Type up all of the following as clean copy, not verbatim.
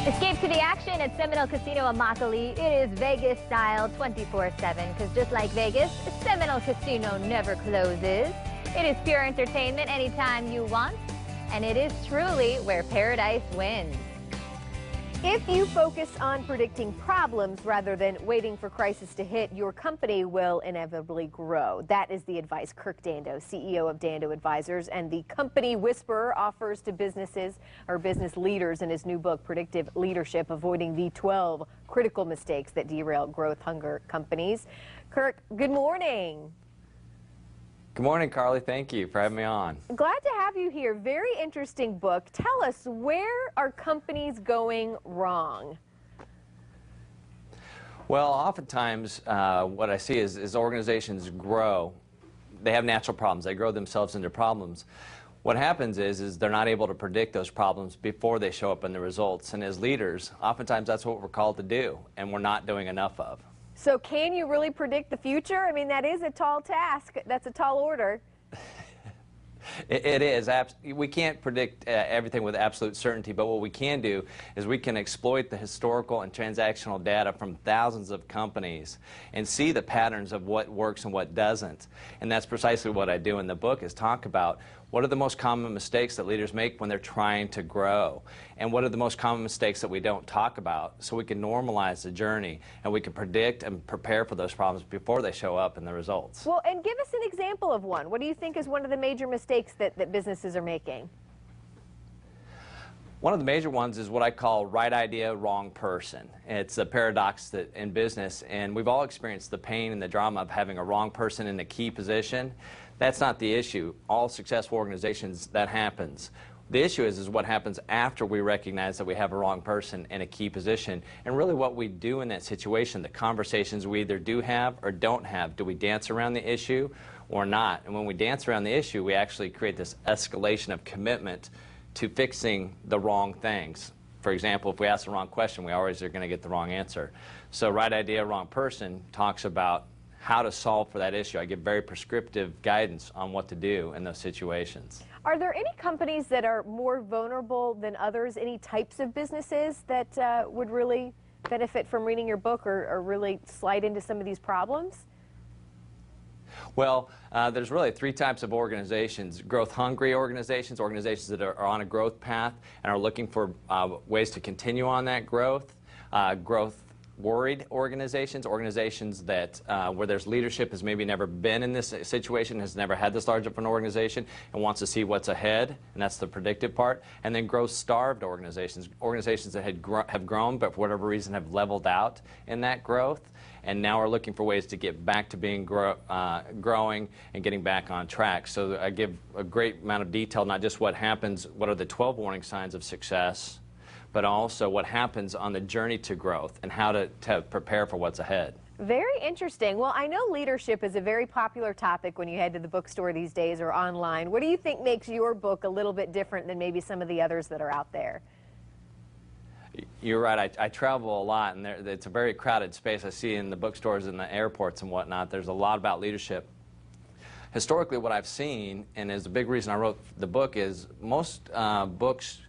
Escape to the action at Seminole Casino Immokalee. It is Vegas style 24/7 because just like Vegas, Seminole Casino never closes. It is pure entertainment anytime you want, and it is truly where paradise wins. If you focus on predicting problems rather than waiting for crisis to hit, your company will inevitably grow. That is the advice Kirk Dando, CEO of Dando Advisors and the company whisperer, offers to businesses or business leaders in his new book, Predictive Leadership, avoiding the 12 critical mistakes that derail growth hunger companies. Kirk, good morning. Good morning, Carly. Thank you for having me on. Glad to have you here. Very interesting book. Tell us, where are companies going wrong? Well, oftentimes what I see is organizations grow. They have natural problems. They grow themselves into problems. What happens is they're not able to predict those problems before they show up in the results. And as leaders, oftentimes that's what we're called to do, and we're not doing enough of. So can you really predict the future? I mean, that is a tall task. That's a tall order. It is. We can't predict everything with absolute certainty, but what we can do is we can exploit the historical and transactional data from thousands of companies and see the patterns of what works and what doesn't. And that's precisely what I do in the book, is talk about what are the most common mistakes that leaders make when they're trying to grow, and what are the most common mistakes that we don't talk about, so we can normalize the journey and we can predict and prepare for those problems before they show up in the results. Well, and give us an example of one. What do you think is one of the major mistakes that businesses are making? One of the major ones is what I call right idea, wrong person. It's a paradox that in business, and we've all experienced the pain and the drama of having a wrong person in a key position. That's not the issue. All successful organizations, that happens. The issue is what happens after we recognize that we have a wrong person in a key position, and really what we do in that situation, the conversations we either do have or don't have. Do we dance around the issue or not? And when we dance around the issue, we actually create this escalation of commitment to fixing the wrong things. For example, if we ask the wrong question, we always are going to get the wrong answer. So right idea, wrong person talks about how to solve for that issue. I give very prescriptive guidance on what to do in those situations. Are there any companies that are more vulnerable than others? Any types of businesses that would really benefit from reading your book or really slide into some of these problems? Well, there's really three types of organizations: growth-hungry organizations, organizations that are on a growth path and are looking for ways to continue on that growth, growth-worried organizations, organizations that where there's leadership has maybe never been in this situation, has never had this large of an organization, and wants to see what's ahead, and that's the predictive part. And then growth-starved organizations, organizations that have grown but for whatever reason have leveled out in that growth, and now are looking for ways to get back to being growing and getting back on track. So I give a great amount of detail, not just what happens, what are the 12 warning signs of success, but also what happens on the journey to growth and how to prepare for what's ahead. Very interesting. Well, I know leadership is a very popular topic when you head to the bookstore these days or online. What do you think makes your book a little bit different than maybe some of the others that are out there? You're right. I travel a lot, and it's a very crowded space. I see in the bookstores and the airports and whatnot, there's a lot about leadership. Historically, what I've seen, and is a big reason I wrote the book, is most books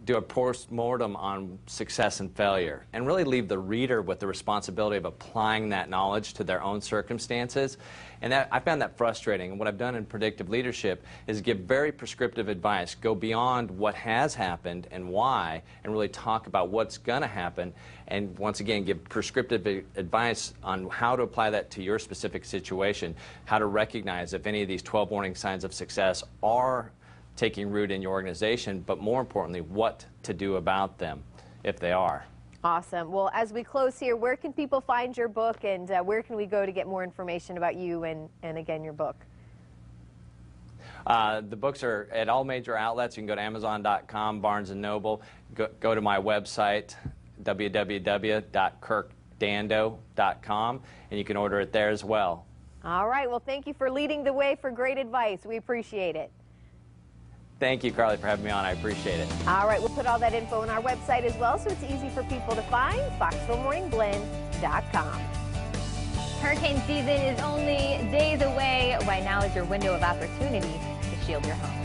do a post-mortem on success and failure and really leave the reader with the responsibility of applying that knowledge to their own circumstances. And I found that frustrating. And what I've done in Predictive Leadership is give very prescriptive advice, go beyond what has happened and why, and really talk about what's going to happen, and once again give prescriptive advice on how to apply that to your specific situation, how to recognize if any of these 12 warning signs of success are taking root in your organization, but more importantly, what to do about them if they are. Awesome. Well, as we close here, where can people find your book, and where can we go to get more information about you and again, your book? The books are at all major outlets. You can go to Amazon.com, Barnes & Noble, go to my website, www.kirkdando.com, and you can order it there as well. All right. Well, thank you for leading the way for great advice. We appreciate it. Thank you, Carly, for having me on. I appreciate it. All right, we'll put all that info on our website as well, so it's easy for people to find, FoxvilleMorningBlend.com. Hurricane season is only days away. Right now is your window of opportunity to shield your home.